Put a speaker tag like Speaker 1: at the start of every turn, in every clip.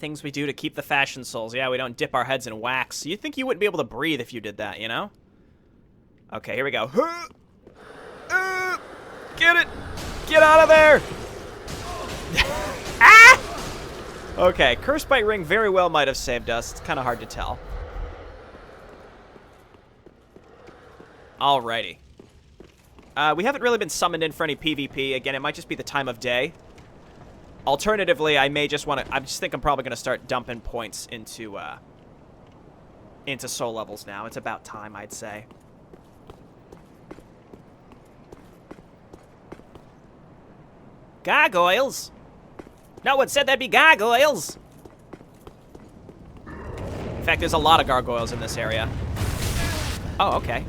Speaker 1: Things we do to keep the fashion souls. Yeah, we don't dip our heads in wax. You'd think you wouldn't be able to breathe if you did that, you know? Okay, here we go. Get it! Get out of there! Ah! Okay, Curse Bite Ring very well might have saved us. It's kind of hard to tell. Alrighty. We haven't really been summoned in for any PvP. Again, it might just be the time of day. Alternatively, I may just want to... I just think I'm probably going to start dumping points into soul levels now. It's about time, I'd say. Gargoyles? No one said there'd be gargoyles! In fact, there's a lot of gargoyles in this area. Oh, okay.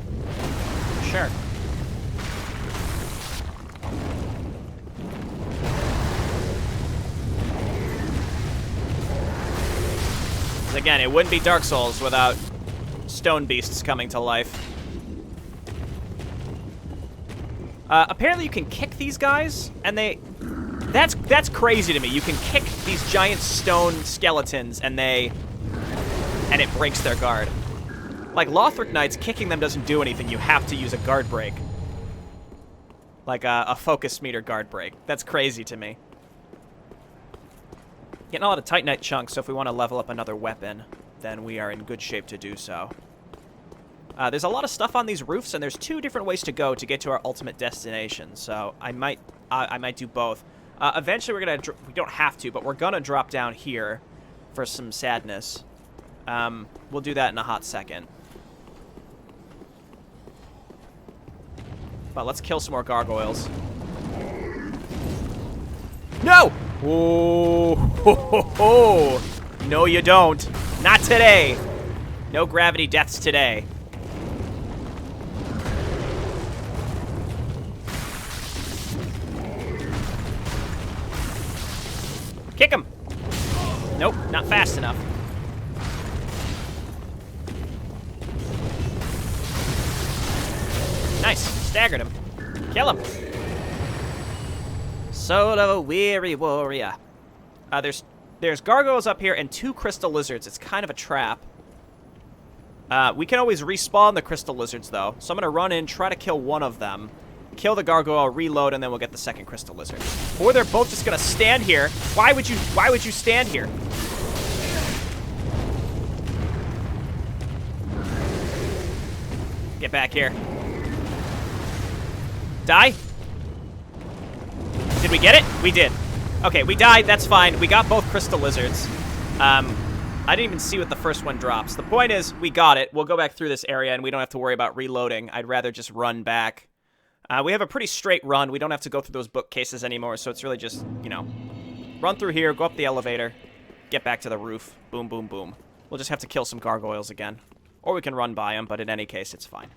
Speaker 1: Sure. Again, it wouldn't be Dark Souls without stone beasts coming to life. Apparently you can kick these guys, and they... That's crazy to me. You can kick these giant stone skeletons, and it breaks their guard. Like, Lothric Knights, kicking them doesn't do anything. You have to use a guard break. Like a focus meter guard break. That's crazy to me. Getting a lot of Titanite chunks, so if we want to level up another weapon, then we are in good shape to do so. There's a lot of stuff on these roofs, and there's 2 different ways to go to get to our ultimate destination, so I might do both. Eventually we're gonna... we don't have to, but we're gonna drop down here for some sadness. We'll do that in a hot second. But let's kill some more gargoyles. No! Oh, ho, ho, ho. No, you don't. Not today. No gravity deaths today. Kick him. Nope, not fast enough. Nice. Staggered him. Kill him. Soul of a weary warrior. There's gargoyles up here and 2 crystal lizards. It's kind of a trap. We can always respawn the crystal lizards, though. So I'm going to run in, try to kill one of them, kill the gargoyle, reload, and then we'll get the second crystal lizard. Or they're both just going to stand here. Why would you stand here? Get back here. Die? Did we get it? We did. Okay, we died. That's fine. We got both crystal lizards. I didn't even see what the first one drops. The point is, we got it. We'll go back through this area, and we don't have to worry about reloading. I'd rather just run back. We have a pretty straight run. We don't have to go through those bookcases anymore, so it's really just, you know, run through here, go up the elevator, get back to the roof. Boom, boom, boom. We'll just have to kill some gargoyles again. Or we can run by them, but in any case, it's fine.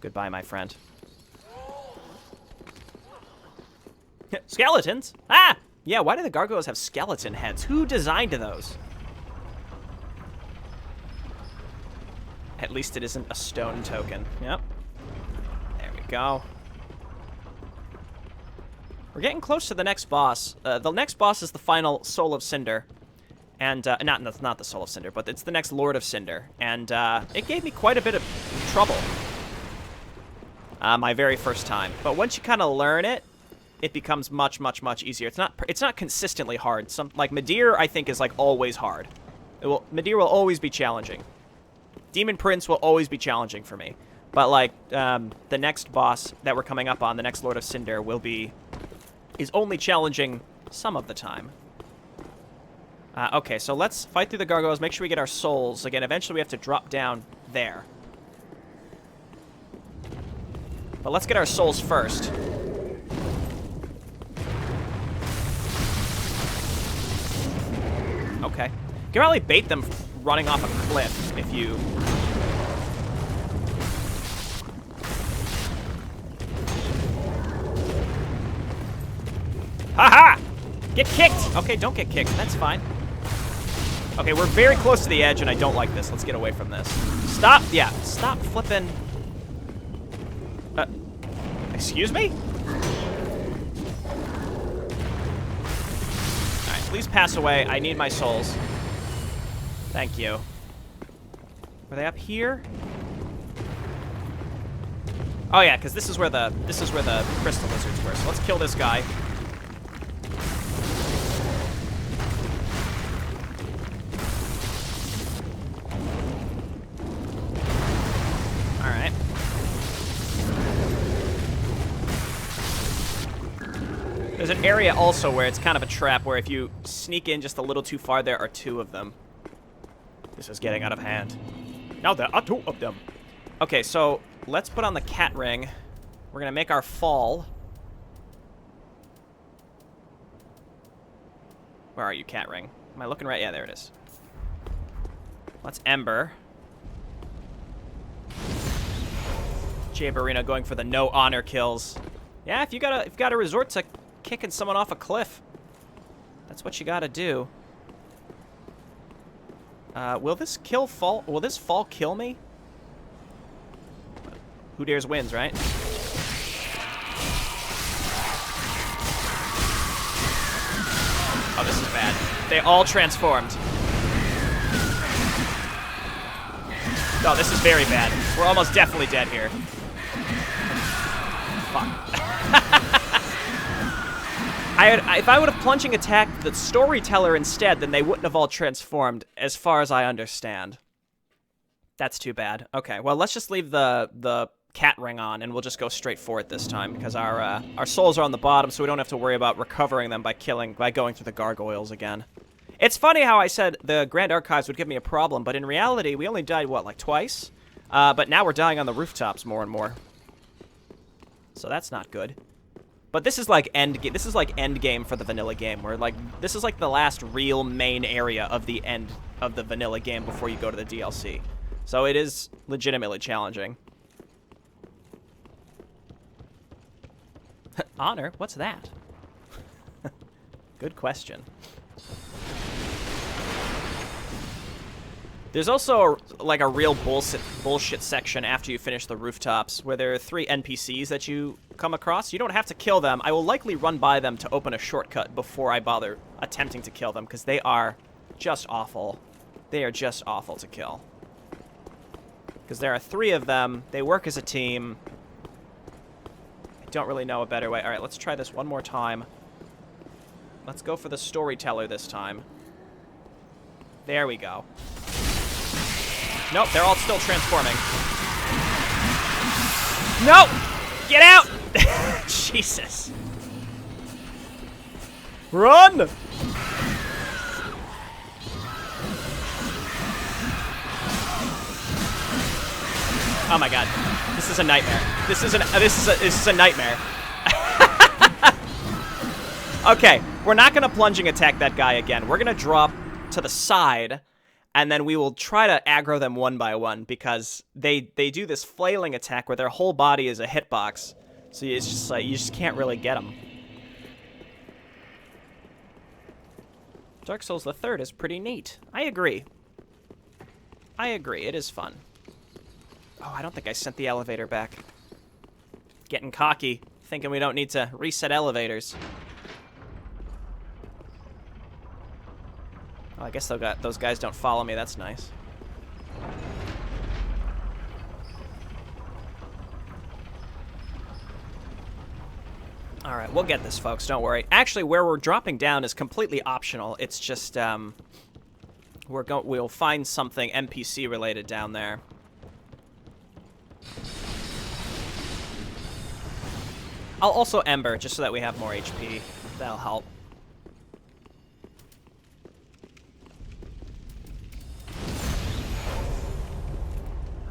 Speaker 1: Goodbye, my friend. Skeletons? Ah! Yeah, why do the gargoyles have skeleton heads? Who designed those? At least it isn't a stone token. Yep. There we go. We're getting close to the next boss. The next boss is the final Soul of Cinder. And, not the Soul of Cinder, but it's the next Lord of Cinder. And, it gave me quite a bit of trouble. My very first time. But once you kind of learn it, it becomes much, much, much easier. It's not consistently hard. Like Midir, I think, is like always hard. Midir will always be challenging. Demon Prince will always be challenging for me. But like the next boss that we're coming up on, the next Lord of Cinder, is only challenging some of the time. Okay, so let's fight through the gargoyles. Make sure we get our souls. Again, eventually we have to drop down there. But let's get our souls first. Okay. You can probably bait them running off a cliff if you... Haha! Get kicked! Okay, don't get kicked. That's fine. Okay, we're very close to the edge, and I don't like this. Let's get away from this. Stop! Yeah, stop flipping... excuse me? Alright. Please pass away. I need my souls. Thank you. Were they up here? Oh yeah, because this is where the crystal lizards were. So let's kill this guy. All right. There's an area also where it's kind of a trap where if you sneak in just a little too far, there are 2 of them. This is getting out of hand. Now there are 2 of them. Okay, so let's put on the cat ring. We're going to make our fall. Where are you, cat ring? Am I looking right? Yeah, there it is. Let's ember. Jayborino going for the no honor kills. Yeah, if you gotta resort to kicking someone off a cliff, that's what you gotta do. Will this fall? Will this fall kill me? Who dares wins, right? Oh, this is bad. They all transformed. Oh, this is very bad. We're almost definitely dead here. Fuck. If I would have plunging attacked the storyteller instead, then they wouldn't have all transformed, as far as I understand. That's too bad. Okay, well, let's just leave the cat ring on, and we'll just go straight for it this time, because our souls are on the bottom, so we don't have to worry about recovering them by going through the gargoyles again. It's funny how I said the Grand Archives would give me a problem, but in reality, we only died, what, like twice? But now we're dying on the rooftops more and more. So that's not good. But this is like end game for the vanilla game, where like this is like the last real main area of the end of the vanilla game before you go to the DLC. So it is legitimately challenging. Honor? What's that? Good question. There's also like a real bullshit section after you finish the rooftops where there are 3 NPCs that you come across. You don't have to kill them. I will likely run by them to open a shortcut before I bother attempting to kill them because they are just awful. They are just awful to kill. Because there are 3 of them. They work as a team. I don't really know a better way. All right, let's try this one more time. Let's go for the storyteller this time. There we go. Nope, they're all still transforming. Nope! Get out! Jesus. Run! Oh my god. This is a nightmare. This is a nightmare. Okay, we're not gonna plunging attack that guy again. We're gonna drop to the side, and then we will try to aggro them one by one because they do this flailing attack where their whole body is a hitbox. So it's just like you just can't really get them. Dark Souls the Third is pretty neat. I agree. I agree. It is fun. Oh, I don't think I sent the elevator back. Getting cocky, thinking we don't need to reset elevators. Oh, I guess those guys don't follow me. That's nice. All right, we'll get this, folks. Don't worry. Actually, where we're dropping down is completely optional. It's just we'll find something NPC related down there. I'll also Ember just so that we have more HP. That'll help.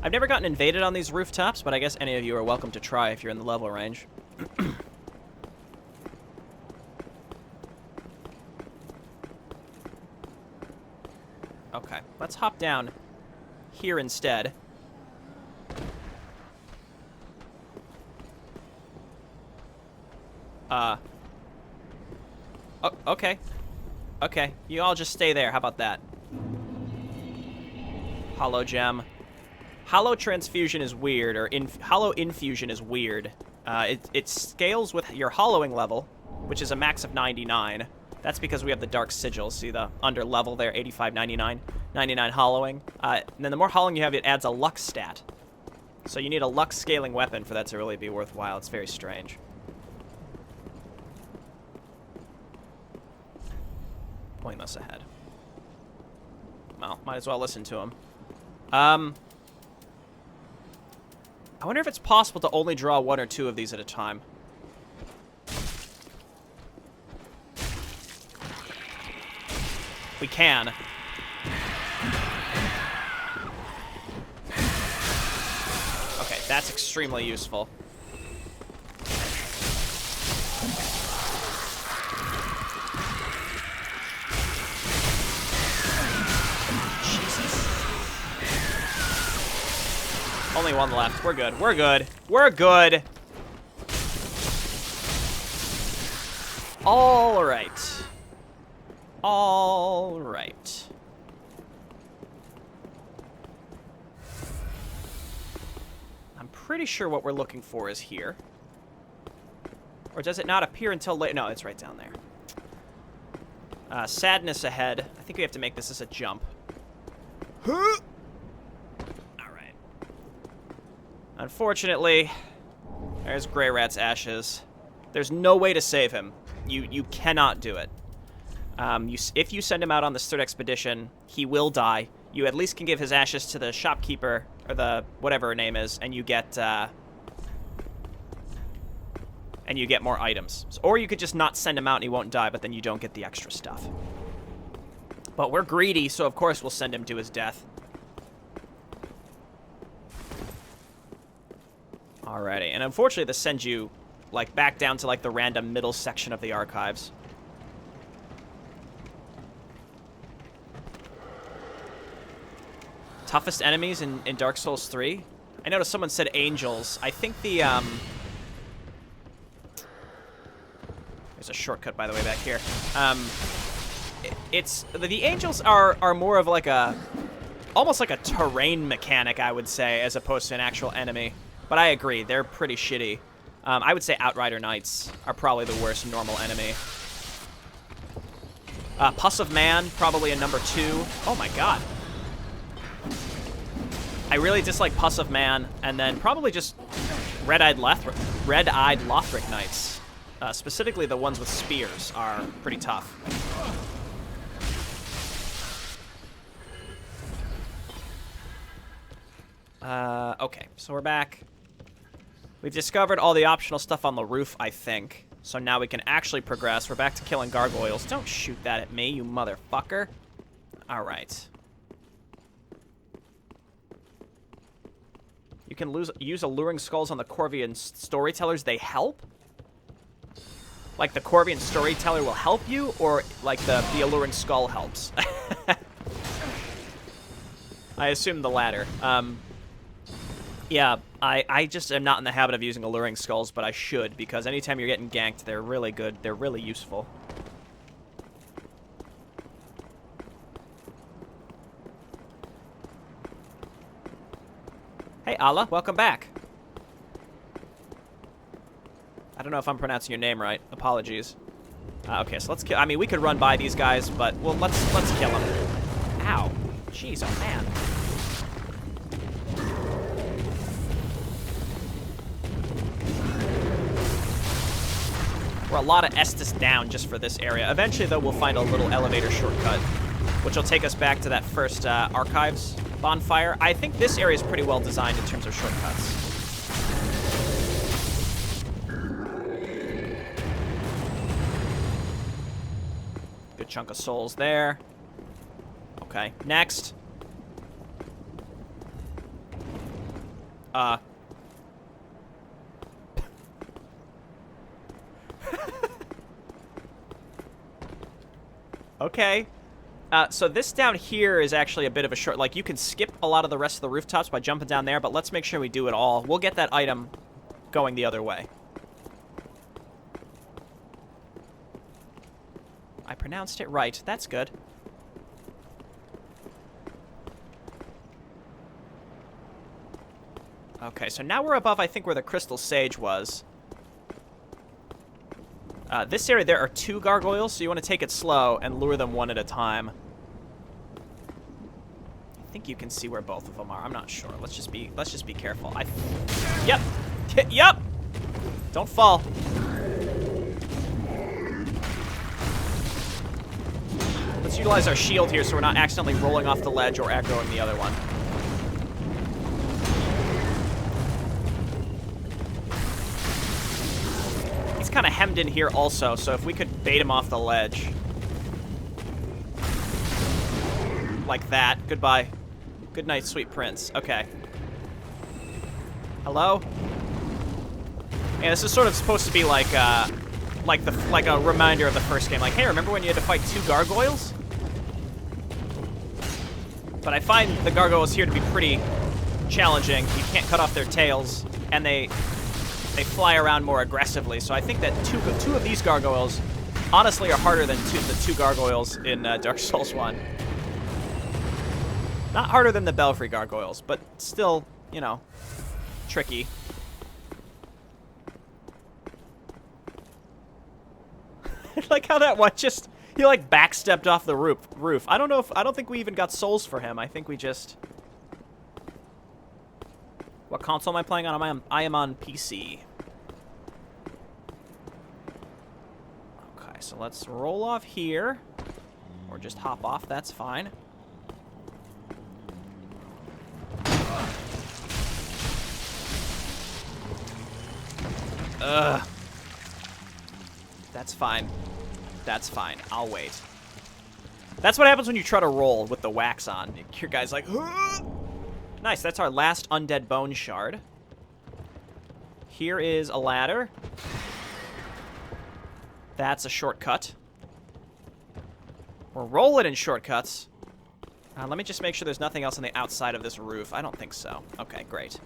Speaker 1: I've never gotten invaded on these rooftops, but I guess any of you are welcome to try if you're in the level range. Okay, let's hop down here instead. Oh, okay. Okay, you all just stay there. How about that? Hollow gem. Hollow transfusion is weird, or hollow infusion is weird. It scales with your hollowing level, which is a max of 99. That's because we have the Dark Sigil. See the under level there, 85, 99, 99 hollowing. And then the more hollowing you have, it adds a luck stat. So you need a luck scaling weapon for that to really be worthwhile. It's very strange. Pointless ahead. Well, might as well listen to him. I wonder if it's possible to only draw 1 or 2 of these at a time. We can. Okay, that's extremely useful. Only 1 left. We're good. We're good. We're good. All right. All right. I'm pretty sure what we're looking for is here. Or does it not appear until late? No, it's right down there. Sadness ahead. I think we have to make this as a jump. Huh? Unfortunately, there's Grey Rat's ashes. There's no way to save him. You cannot do it. If you send him out on this 3rd expedition, he will die. You at least can give his ashes to the shopkeeper, or the whatever her name is, and you get more items. Or you could just not send him out and he won't die, but then you don't get the extra stuff. But we're greedy, so of course we'll send him to his death. Alrighty, and unfortunately this sends you, like, back down to, like, the random middle section of the archives. Toughest enemies in Dark Souls 3? I noticed someone said angels. I think the, there's a shortcut, by the way, back here. The angels are more of, like, almost like a terrain mechanic, I would say, as opposed to an actual enemy. But I agree, they're pretty shitty. I would say Outrider Knights are probably the worst normal enemy. Puss of Man, probably a number 2. Oh my god. I really dislike Puss of Man, and then probably just Red-Eyed Lothric Knights. Specifically the ones with spears are pretty tough. Okay, so we're back. We've discovered all the optional stuff on the roof, I think. So now we can actually progress. We're back to killing gargoyles. Don't shoot that at me, you motherfucker. All right. You can use alluring skulls on the Corvian storytellers. They help? Like the Corvian storyteller will help you? Or like the alluring skull helps? I assume the latter. Yeah, I just am not in the habit of using alluring skulls, but I should, because anytime you're getting ganked, they're really good. They're really useful. Hey, Allah, welcome back. I don't know if I'm pronouncing your name right. Apologies. Okay, so let's kill. I mean, we could run by these guys, but well, let's kill them. Ow! Jeez, oh man. We're a lot of Estus down just for this area. Eventually, though, we'll find a little elevator shortcut, which will take us back to that first archives bonfire. I think this area is pretty well designed in terms of shortcuts. Good chunk of souls there. Okay, next. Okay. So this down here is actually a bit of a short... Like, you can skip a lot of the rest of the rooftops by jumping down there, but let's make sure we do it all. We'll get that item going the other way. I pronounced it right. That's good. Okay, so now we're above, I think, where the Crystal Sage was. This area, there are 2 gargoyles, so you want to take it slow and lure them one at a time. I think you can see where both of them are. I'm not sure. Let's just be careful. Yep. Yep. Don't fall. Let's utilize our shield here so we're not accidentally rolling off the ledge or aggroing the other one. He's kind of hemmed in here also, so if we could bait him off the ledge. Like that. Goodbye. Good night, sweet prince. Okay. Hello? Yeah, this is sort of supposed to be like a reminder of the first game. Like, hey, remember when you had to fight 2 gargoyles? But I find the gargoyles here to be pretty challenging. You can't cut off their tails, and they fly around more aggressively. So I think that two of these gargoyles honestly are harder than the 2 gargoyles in Dark Souls 1. Not harder than the Belfry gargoyles, but still, you know, tricky. Like how that one just, he like backstepped off the roof. I don't think we even got souls for him. I think we just... What console am I playing on? I am on PC. Okay, so let's roll off here. Or just hop off, that's fine. Ugh. That's fine. That's fine. I'll wait. That's what happens when you try to roll with the wax on. Your guy's like, ugh! Nice, that's our last undead bone shard. Here is a ladder. That's a shortcut. We're rolling in shortcuts. Let me just make sure there's nothing else on the outside of this roof. I don't think so. Okay, great.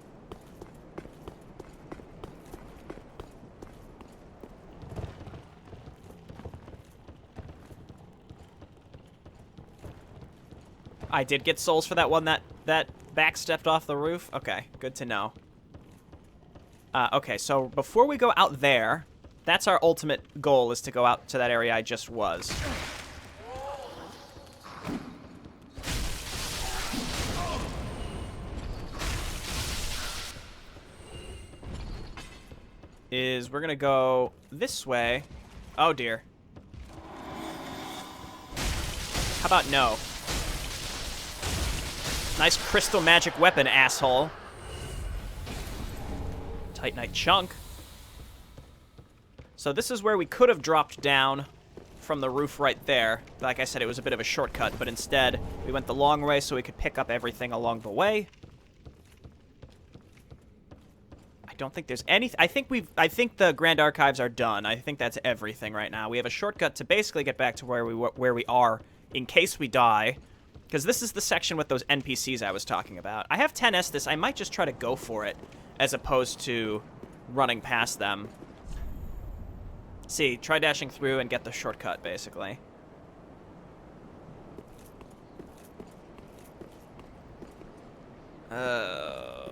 Speaker 1: I did get souls for that one that backstepped off the roof. Okay, good to know. Okay, so before we go out there, that's our ultimate goal, is to go out to that area I just was. We're gonna go this way. Oh dear. How about no? Nice crystal magic weapon, asshole. Titanite chunk. So this is where we could have dropped down from the roof right there. Like I said, it was a bit of a shortcut, but instead we went the long way so we could pick up everything along the way. I don't think there's any... I think the Grand Archives are done. I think that's everything right now. We have a shortcut to basically get back to where we are in case we die. Because this is the section with those NPCs I was talking about. I have 10 Estus. I might just try to go for it as opposed to running past them. See, try dashing through and get the shortcut, basically. I'm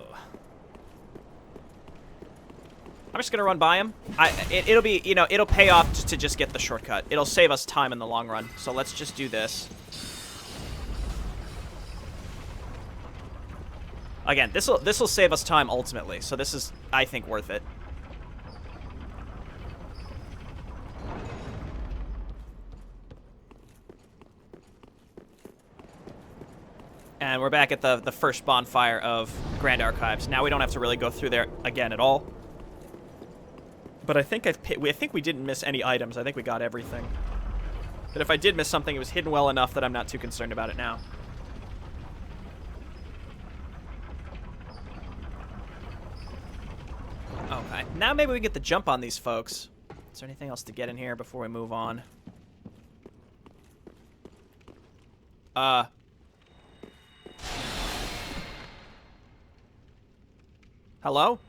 Speaker 1: just gonna run by him. It'll be, you know, it'll pay off to just get the shortcut. It'll save us time in the long run. So let's just do this. Again, this'll save us time ultimately, so this is, I think, worth it. And we're back at the first bonfire of Grand Archives. Now we don't have to really go through there again at all. But I think we didn't miss any items. I think we got everything. But if I did miss something, it was hidden well enough that I'm not too concerned about it now. Okay, now maybe we can get the jump on these folks. Is there anything else to get in here before we move on? Hello?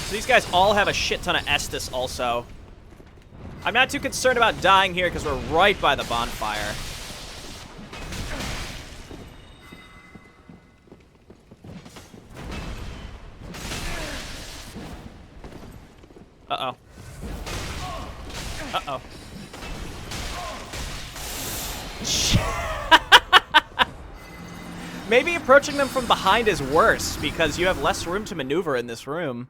Speaker 1: So these guys all have a shit ton of Estus also. I'm not too concerned about dying here because we're right by the bonfire. Uh-oh. Uh-oh. Maybe approaching them from behind is worse, because you have less room to maneuver in this room.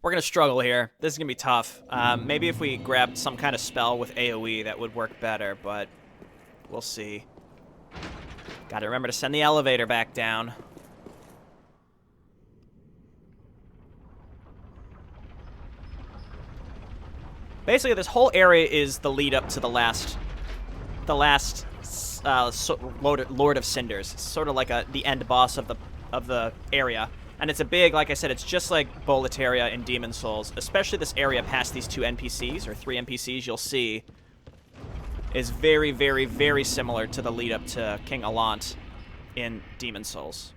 Speaker 1: We're going to struggle here. This is going to be tough. Maybe if we grabbed some kind of spell with AoE, that would work better, but we'll see. Gotta remember to send the elevator back down. Basically, this whole area is the lead up to the last Lord of Cinders. It's sort of like the end boss of the area. And it's a big, like I said, it's just like Boletaria in Demon Souls. Especially this area past these 2 NPCs, or 3 NPCs, you'll see, is very, very, very similar to the lead up to King Allant in Demon Souls.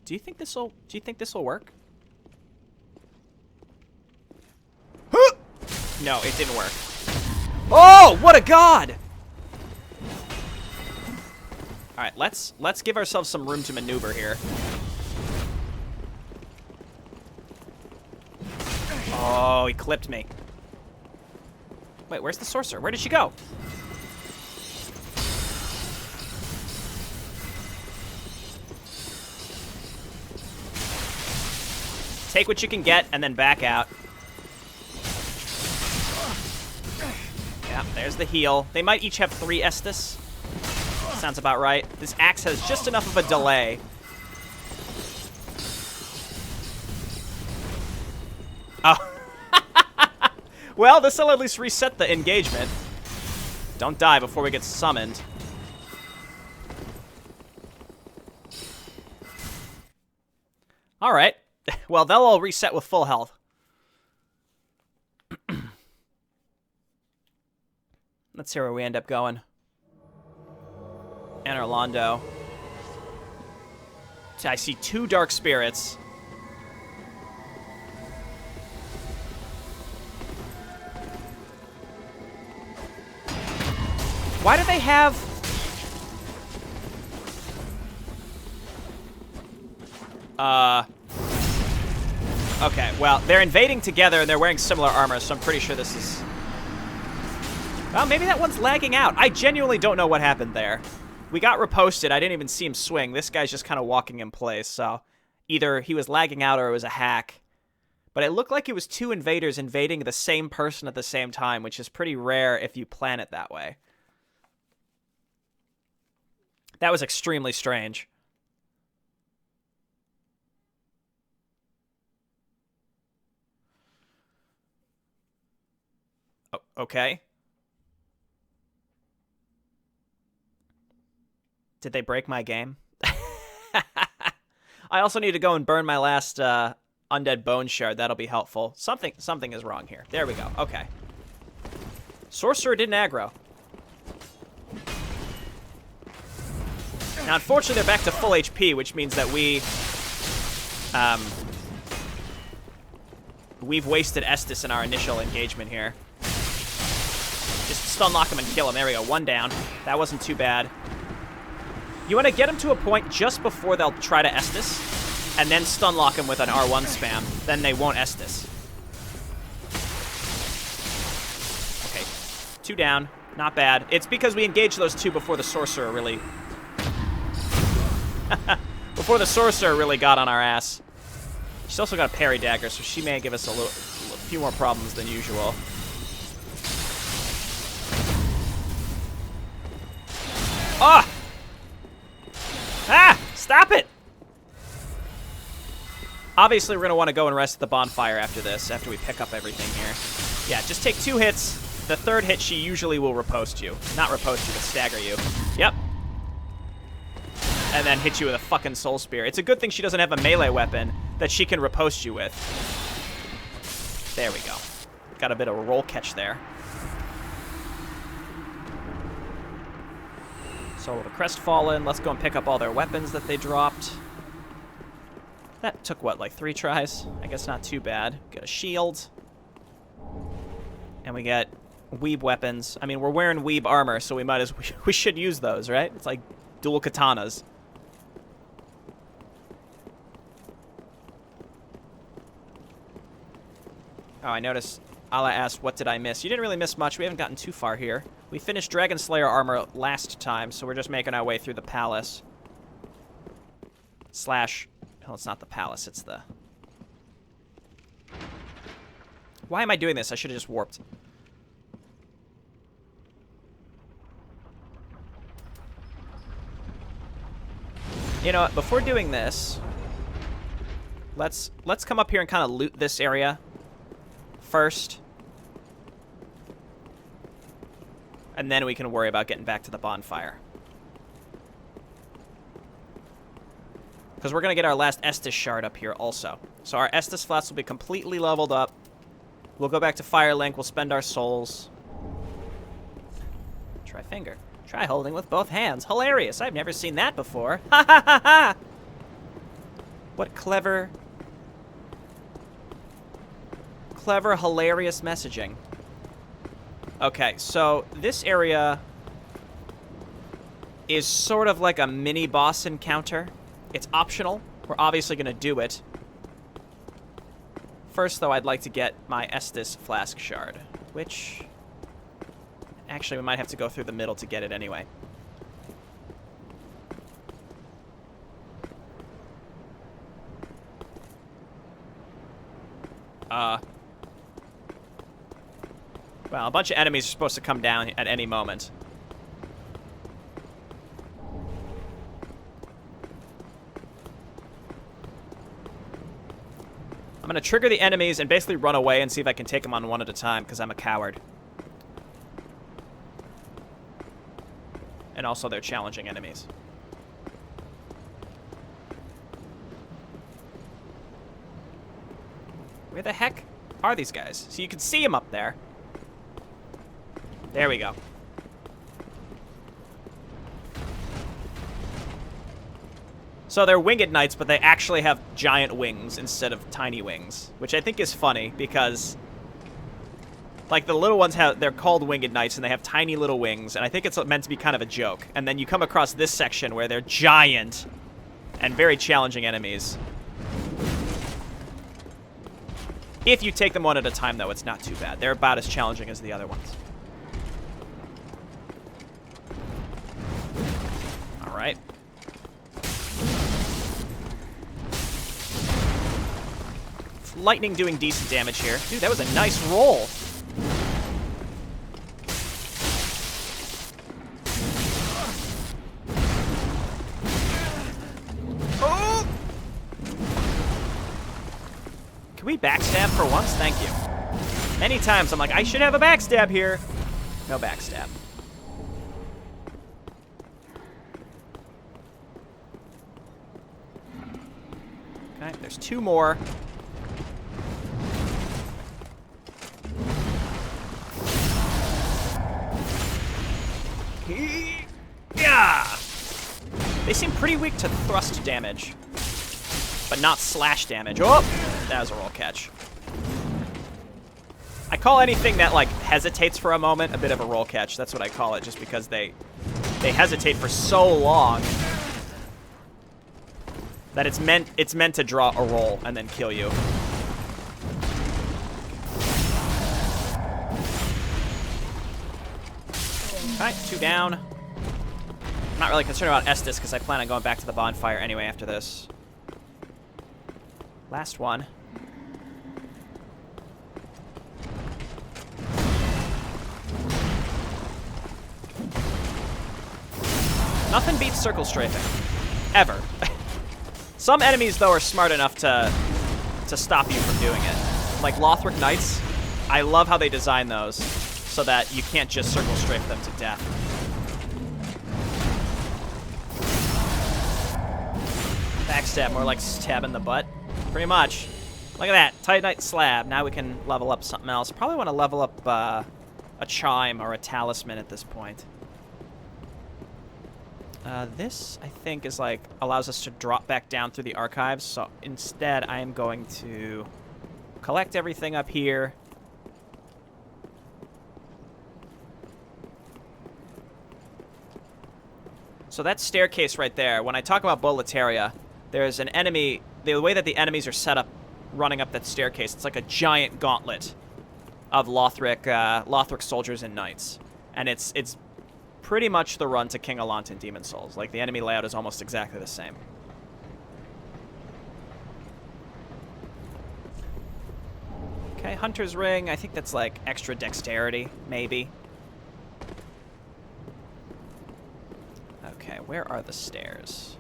Speaker 1: Do you think this'll work? No, it didn't work. Oh, what a god! All right, let's give ourselves some room to maneuver here. Oh, he clipped me. Wait, where's the sorcerer? Where did she go? Take what you can get and then back out. Yeah, there's the heal. They might each have 3 Estus. Sounds about right. This axe has just enough of a delay. Oh. Well, this'll at least reset the engagement. Don't die before we get summoned. All right. Well, they'll all reset with full health. Let's see where we end up going. Enter Londo. So I see 2 dark spirits. Why do they have... Okay, well, they're invading together and they're wearing similar armor, so I'm pretty sure this is... Well, maybe that one's lagging out. I genuinely don't know what happened there. We got reposted. I didn't even see him swing. This guy's just kind of walking in place, so either he was lagging out or it was a hack. But it looked like it was 2 invaders invading the same person at the same time, which is pretty rare if you plan it that way. That was extremely strange. Oh, okay. Did they break my game? I also need to go and burn my last undead bone shard. That'll be helpful. Something is wrong here. There we go. Okay. Sorcerer didn't aggro. Now, unfortunately, they're back to full HP, which means that we've wasted Estus in our initial engagement here. Just stun lock him and kill him. There we go. 1 down. That wasn't too bad. You want to get him to a point just before they'll try to Estus, and then stun lock him with an R1 spam. Then they won't Estus. Okay, 2 down. Not bad. It's because we engaged those 2 before the sorcerer really... before the sorcerer really got on our ass. She's also got a parry dagger, so she may give us a few more problems than usual. Ah! Ah! Stop it! Obviously, we're going to want to go and rest at the bonfire after this, after we pick up everything here. Yeah, just take 2 hits. The 3rd hit, she usually will riposte you. Not riposte you, but stagger you. Yep. And then hit you with a fucking soul spear. It's a good thing she doesn't have a melee weapon that she can riposte you with. There we go. Got a bit of a roll catch there. Soul of the Crestfallen. Let's go and pick up all their weapons that they dropped. That took, what, like 3 tries? I guess not too bad. Got a shield. And we get weeb weapons. I mean, we're wearing weeb armor, so we should use those, right? It's like dual katanas. Oh, I noticed Allah asked, what did I miss? You didn't really miss much. We haven't gotten too far here. We finished Dragon Slayer armor last time, so we're just making our way through the palace. Slash... No, it's not the palace, it's the... Why am I doing this? I should have just warped. You know what? Before doing this, let's come up here and kind of loot this area first. And then we can worry about getting back to the bonfire. Because we're going to get our last Estus shard up here also. So our Estus flats will be completely leveled up. We'll go back to Firelink. We'll spend our souls. Try finger. Try holding with both hands. Hilarious. I've never seen that before. Ha ha ha ha! What clever, hilarious messaging. Okay, so this area is sort of like a mini boss encounter. It's optional. We're obviously going to do it. First, though, I'd like to get my Estus Flask Shard, which... Actually, we might have to go through the middle to get it anyway. Well, a bunch of enemies are supposed to come down at any moment. I'm going to trigger the enemies and basically run away and see if I can take them on one at a time, because I'm a coward. And also, they're challenging enemies. Where the heck are these guys? So you can see them up there. There we go. So they're winged knights, but they actually have giant wings instead of tiny wings, which I think is funny because, like, the little ones they're called winged knights and they have tiny little wings, and I think it's meant to be kind of a joke. And then you come across this section where they're giant and very challenging enemies. If you take them one at a time, though, it's not too bad. They're about as challenging as the other ones. All right. Lightning doing decent damage here. Dude, that was a nice roll. Oh! Can we backstab for once? Thank you. Many times I'm like, I should have a backstab here. No backstab. Okay, there's two more. Yeah! They seem pretty weak to thrust damage, but not slash damage. Oh! That was a roll catch. I call anything that, like, hesitates for a moment a bit of a roll catch. That's what I call it, just because they hesitate for so long that it's meant to draw a roll and then kill you. Okay, two down. I'm not really concerned about Estus because I plan on going back to the bonfire anyway after this. Last one. Nothing beats circle strafing. Ever. Some enemies, though, are smart enough to stop you from doing it. Like Lothric Knights. I love how they design those so that you can't just circle strafe them to death. Backstab, more like stab in the butt. Pretty much. Look at that. Titanite slab. Now we can level up something else. Probably want to level up a chime or a talisman at this point. This, I think, is like, allows us to drop back down through the archives. So instead, I am going to collect everything up here. So that staircase right there, when I talk about Boletaria, there's an enemy, the way that the enemies are set up running up that staircase. It's like a giant gauntlet of Lothric soldiers and knights. And it's pretty much the run to King Allant in Demon Souls. Like, the enemy layout is almost exactly the same. Okay, Hunter's Ring. I think that's like extra dexterity, maybe. Okay, where are the stairs?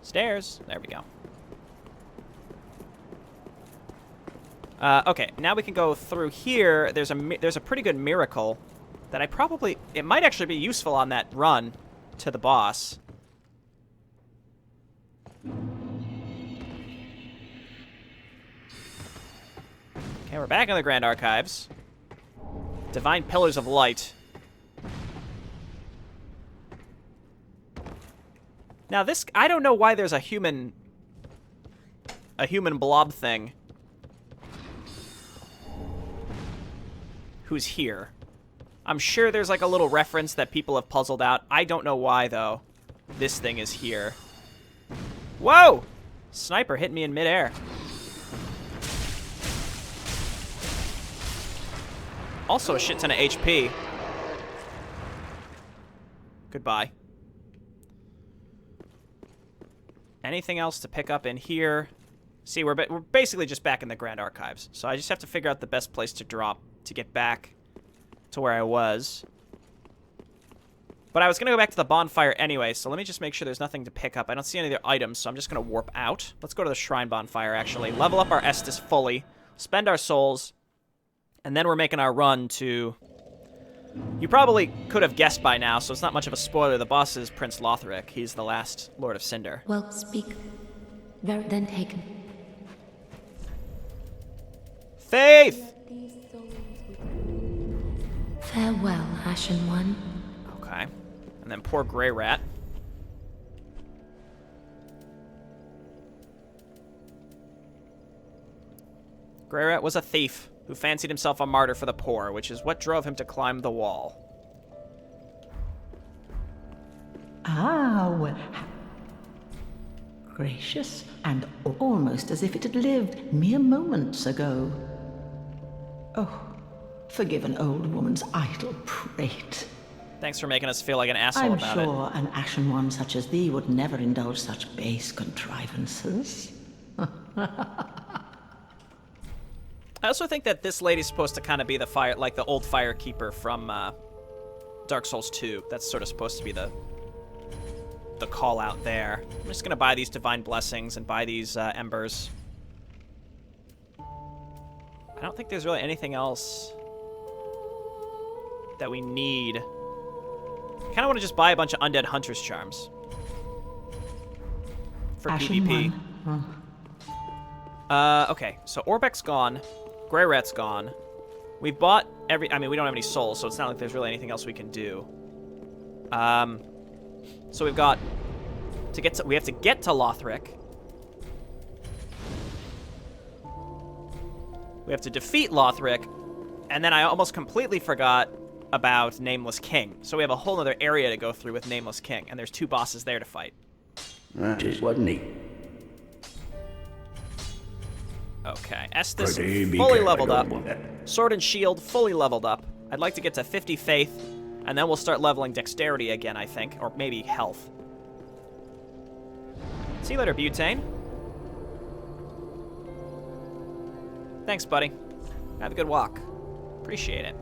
Speaker 1: Stairs. There we go. Okay, now we can go through here. There's a pretty good miracle that it might actually be useful on that run to the boss. Okay, we're back in the Grand Archives. Divine Pillars of Light. Now this, I don't know why there's a human blob thing who's here. I'm sure there's like a little reference that people have puzzled out. I don't know why, though, this thing is here. Whoa! Sniper hit me in midair. Also a shit ton of HP. Goodbye. Anything else to pick up in here? See, we're basically just back in the Grand Archives. So I just have to figure out the best place to drop to get back to where I was. But I was going to go back to the bonfire anyway, so let me just make sure there's nothing to pick up. I don't see any other items, so I'm just going to warp out. Let's go to the Shrine Bonfire, actually. Level up our Estus fully. Spend our souls. And then we're making our run to... You probably could have guessed by now, so it's not much of a spoiler. The boss is Prince Lothric. He's the last Lord of Cinder.
Speaker 2: Well, speak. Very then taken.
Speaker 1: Faith!
Speaker 2: Farewell, Ashen One.
Speaker 1: Okay. And then poor Grey Rat. Grey Rat was a thief who fancied himself a martyr for the poor, which is what drove him to climb the wall.
Speaker 3: Ah, well, gracious, and almost as if it had lived mere moments ago. Oh, forgive an old woman's idle prate.
Speaker 1: Thanks for making us feel like an asshole about it.
Speaker 3: I'm sure an Ashen One such as thee would never indulge such base contrivances.
Speaker 1: I also think that this lady's supposed to kind of be the fire, like the old firekeeper from Dark Souls 2. That's sort of supposed to be the call out there. I'm just gonna buy these divine blessings and buy these embers. I don't think there's really anything else that we need. I kind of want to just buy a bunch of undead hunter's charms for
Speaker 3: Ashen
Speaker 1: PvP.
Speaker 3: One.
Speaker 1: Okay, so Orbeck's gone. Grey Rat's gone. We've bought every... I mean, we don't have any souls, so it's not like there's really anything else we can do. So we've got... We have to get to Lothric. We have to defeat Lothric. And then I almost completely forgot about Nameless King. So we have a whole other area to go through with Nameless King. And there's 2 bosses there to fight.
Speaker 4: That is what neat.
Speaker 1: Okay, Estus fully leveled up. Sword and Shield fully leveled up. I'd like to get to 50 Faith, and then we'll start leveling Dexterity again, I think. Or maybe Health. See you later, Butane. Thanks, buddy. Have a good walk. Appreciate it.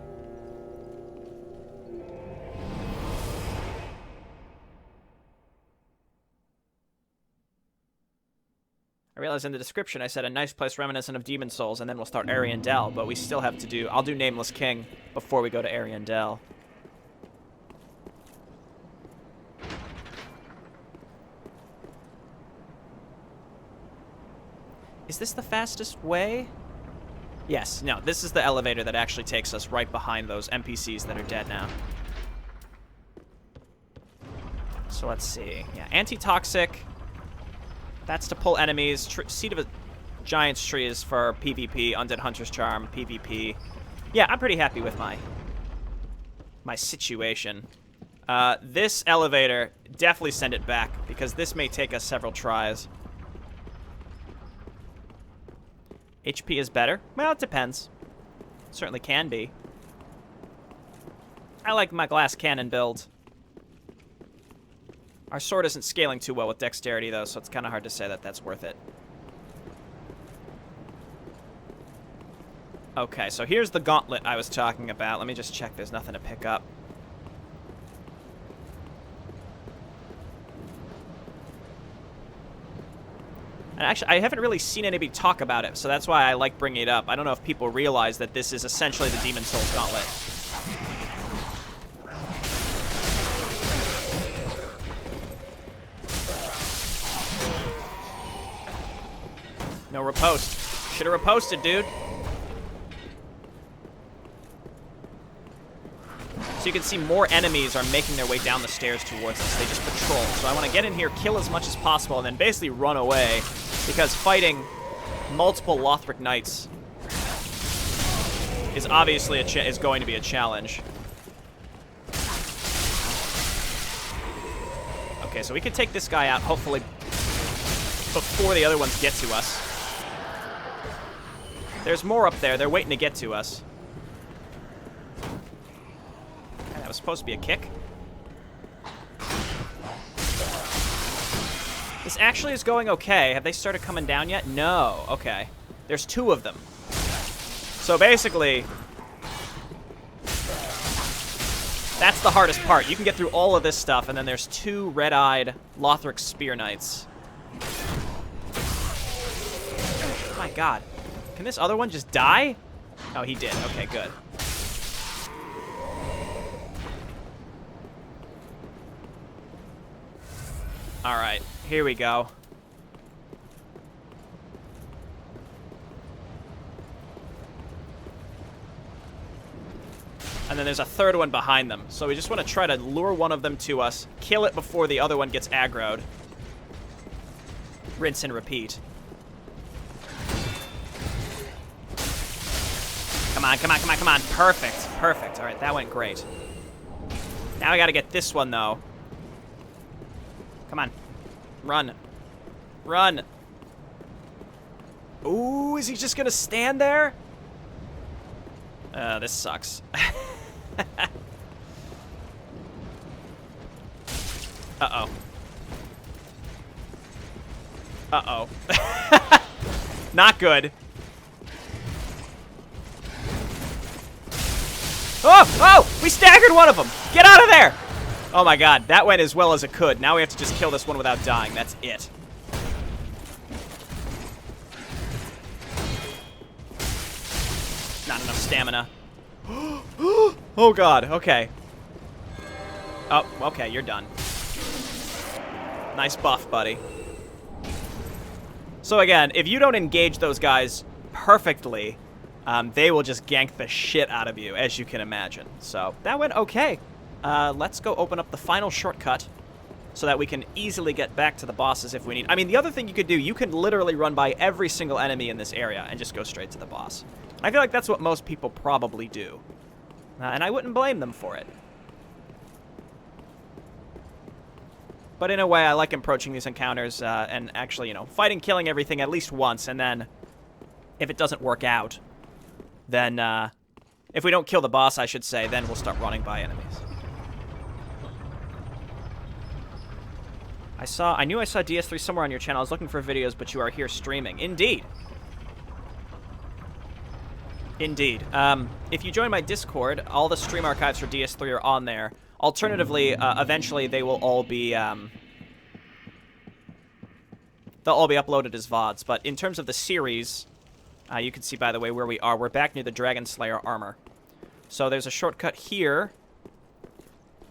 Speaker 1: I realized in the description I said a nice place reminiscent of Demon Souls, and then we'll start Ariandel, but we still have to do... I'll do Nameless King before we go to Ariandel. Is this the fastest way? Yes, no, this is the elevator that actually takes us right behind those NPCs that are dead now. So let's see. Yeah, Antitoxic... That's to pull enemies. Seed of a Giant's Tree is for PvP. Undead Hunter's Charm, PvP. Yeah, I'm pretty happy with my situation. This elevator, definitely send it back, because this may take us several tries. HP is better? Well, it depends. Certainly can be. I like my glass cannon build. Our sword isn't scaling too well with dexterity, though, so it's kind of hard to say that that's worth it. Okay, so here's the gauntlet I was talking about. Let me just check there's nothing to pick up. And actually, I haven't really seen anybody talk about it, so that's why I like bringing it up. I don't know if people realize that this is essentially the Demon Souls gauntlet. No riposte. Should have riposted, dude. So you can see more enemies are making their way down the stairs towards us. They just patrol. So I want to get in here, kill as much as possible, and then basically run away. Because fighting multiple Lothric Knights is obviously is going to be a challenge. Okay, so we can take this guy out, hopefully, before the other ones get to us. There's more up there. They're waiting to get to us. Okay, that was supposed to be a kick. This actually is going okay. Have they started coming down yet? No. Okay. There's 2 of them. So basically, that's the hardest part. You can get through all of this stuff, and then there's 2 red-eyed Lothric Spear Knights. My god. Can this other one just die? Oh, he did. Okay, good. Alright, here we go. And then there's a 3rd one behind them. So we just want to try to lure one of them to us, kill it before the other one gets aggroed. Rinse and repeat. Come on, come on, come on, come on. Perfect, perfect. Alright, that went great. Now I gotta get this one, though. Come on. Run. Run. Ooh, is he just gonna stand there? This sucks. Uh-oh. Uh-oh. Not good. Oh! Oh! We staggered one of them! Get out of there! Oh my god, that went as well as it could. Now we have to just kill this one without dying. That's it. Not enough stamina. Oh god, okay. Oh, okay, you're done. Nice buff, buddy. So again, if you don't engage those guys perfectly, they will just gank the shit out of you, as you can imagine. So, that went okay. Let's go open up the final shortcut so that we can easily get back to the bosses if we need. I mean, the other thing you could do, you can literally run by every single enemy in this area and just go straight to the boss. I feel like that's what most people probably do. And I wouldn't blame them for it. But in a way, I like approaching these encounters and actually, you know, fighting, killing everything at least once, and then if it doesn't work out, then if we don't kill the boss, I should say, then we'll start running by enemies. I knew I saw DS3 somewhere on your channel. I was looking for videos, but you are here streaming. Indeed. Indeed. If you join my Discord, all the stream archives for DS3 are on there. Alternatively, eventually they will all be, they'll all be uploaded as VODs. But in terms of the series, you can see, by the way, where we are. We're back near the Dragon Slayer armor. So there's a shortcut here,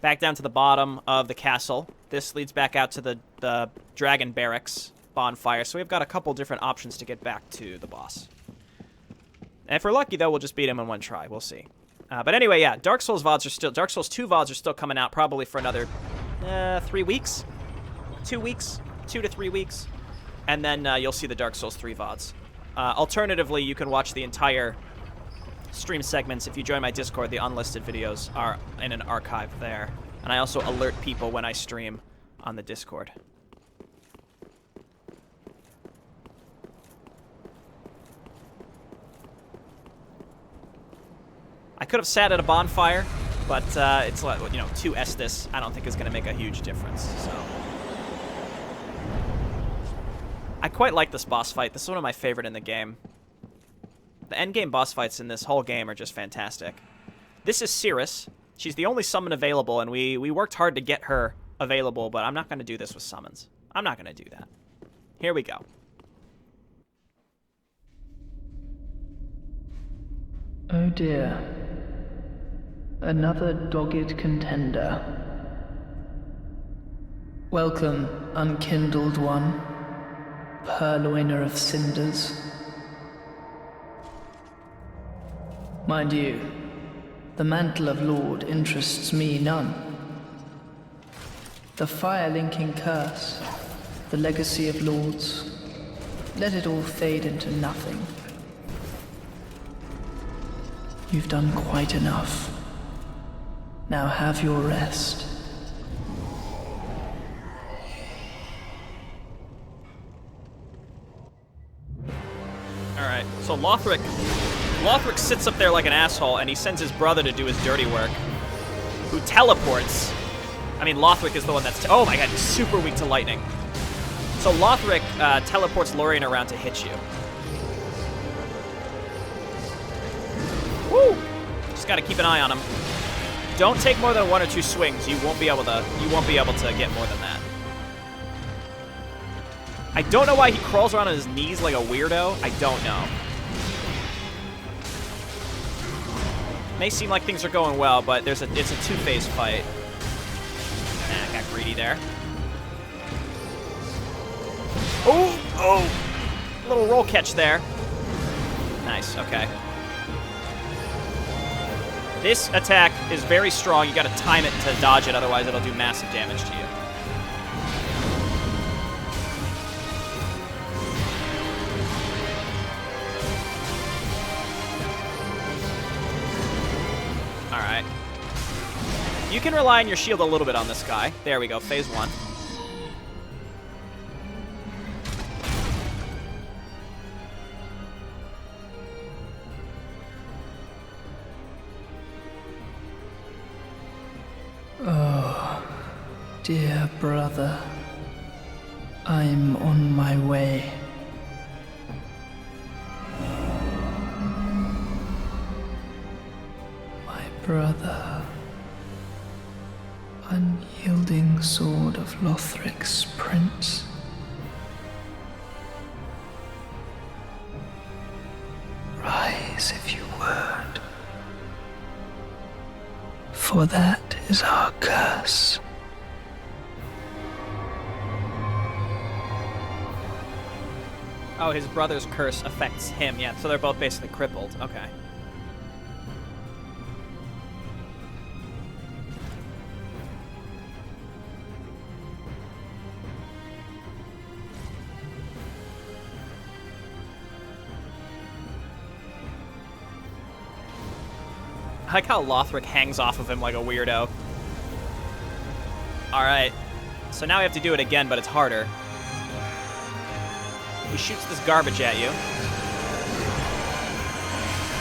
Speaker 1: back down to the bottom of the castle. This leads back out to the Dragon Barracks bonfire. So we've got a couple different options to get back to the boss. And if we're lucky, though, we'll just beat him in one try. We'll see. But anyway, yeah, Dark Souls 2 VODs are still coming out probably for another 3 weeks? 2 weeks? 2 to 3 weeks. And then you'll see the Dark Souls 3 VODs. Alternatively, you can watch the entire stream segments. If you join my Discord, the unlisted videos are in an archive there. And I also alert people when I stream on the Discord. could have sat at a bonfire, but it's, you know, 2 Estus I don't think is going to make a huge difference, so. I quite like this boss fight. This is one of my favorite in the game. The endgame boss fights in this whole game are just fantastic. This is Cirrus. She's the only summon available, and we worked hard to get her available, but I'm not going to do this with summons. I'm not going to do that. Here we go.
Speaker 5: Oh dear. Another dogged contender. Welcome, unkindled one, purloiner of cinders. Mind you, the mantle of Lord interests me none. The fire-linking curse, the legacy of lords, let it all fade into nothing. You've done quite enough. Now have your rest.
Speaker 1: Alright, so Lothric sits up there like an asshole, and he sends his brother to do his dirty work, who teleports. I mean, Lothric is the one that's... oh my god, he's super weak to lightning. So Lothric teleports Lorien around to hit you. Woo! Just gotta keep an eye on him. Don't take more than 1 or 2 swings. You won't be able to get more than that. I don't know why he crawls around on his knees like a weirdo. I don't know. May seem like things are going well, but it's a 2-phase fight. Nah, got greedy there. Oh! Little roll catch there. Nice, okay. This attack is very strong. You gotta time it to dodge it, otherwise it'll do massive damage to you. Alright. You can rely on your shield a little bit on this guy. There we go, phase 1.
Speaker 5: Dear brother, I'm on my way. My brother, unyielding sword of Lothric's prince. Rise if you would, for that is our curse.
Speaker 1: Oh, his brother's curse affects him. Yeah, so they're both basically crippled. Okay. I like how Lothric hangs off of him like a weirdo. Alright. So now we have to do it again, but it's harder. He shoots this garbage at you.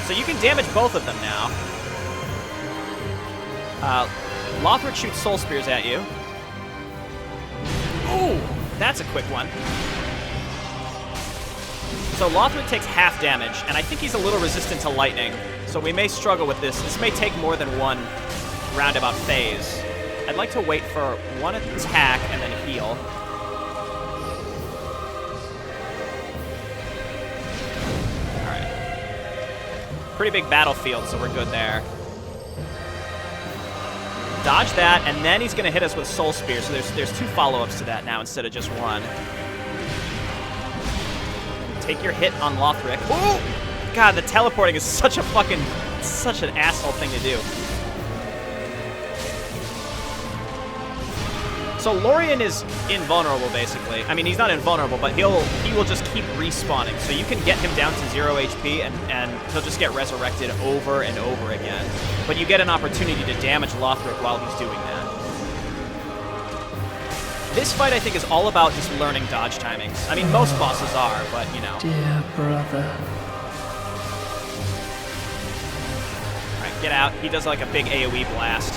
Speaker 1: So you can damage both of them now. Lothric shoots soul spears at you. Ooh, that's a quick one. So Lothric takes half damage, and I think he's a little resistant to lightning. So we may struggle with this. This may take more than 1 roundabout phase. I'd like to wait for 1 attack and then heal. Pretty big battlefield, so we're good there. Dodge that, and then he's going to hit us with Soul Spear, so there's 2 follow-ups to that now instead of just 1. Take your hit on Lothric. Ooh! God, the teleporting is such an asshole thing to do. So Lorien is invulnerable, basically. I mean, he's not invulnerable, but he will just keep respawning. So you can get him down to 0 HP, and he'll just get resurrected over and over again. But you get an opportunity to damage Lothric while he's doing that. This fight, I think, is all about just learning dodge timings. I mean, most bosses are, but, you know.
Speaker 5: Dear brother.
Speaker 1: Alright, Get out. He does like a big AoE blast.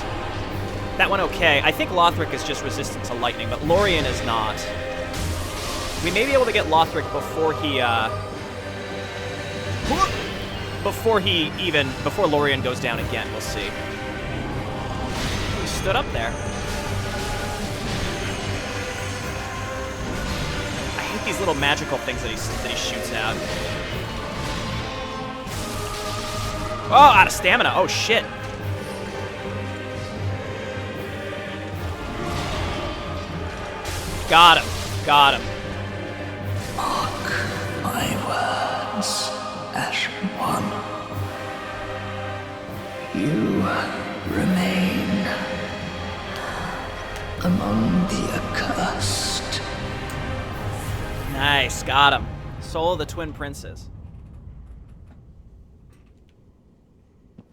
Speaker 1: That one okay. I think Lothric is just resistant to lightning, but Lorien is not. We may be able to get Lothric before he, before Lorien goes down again. We'll see. He stood up there. I hate these little magical things that he shoots out. Oh, out of stamina. Oh, shit. Got him. Got him.
Speaker 5: Mark my words, Ashen One. You remain among the accursed.
Speaker 1: Nice. Got him. Soul of the Twin Princes.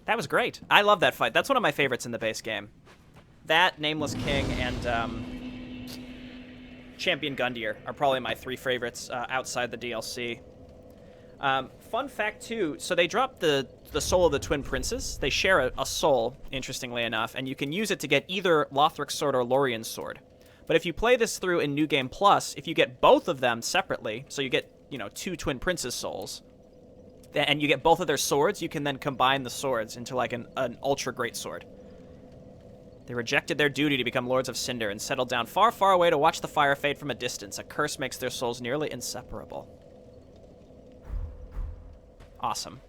Speaker 1: That was great. I love that fight. That's one of my favorites in the base game. That, Nameless King, and Champion Gundyr are probably my 3 favorites outside the DLC. Fun fact, too, so they dropped the Soul of the Twin Princes. They share a soul, interestingly enough, and you can use it to get either Lothric's sword or Lorien's sword. But if you play this through in New Game Plus, if you get both of them separately, so you get, 2 Twin Princes souls, and you get both of their swords, you can then combine the swords into like an ultra great sword. They rejected their duty to become Lords of Cinder and settled down far, far away to watch the fire fade from a distance. A curse makes their souls nearly inseparable. Awesome.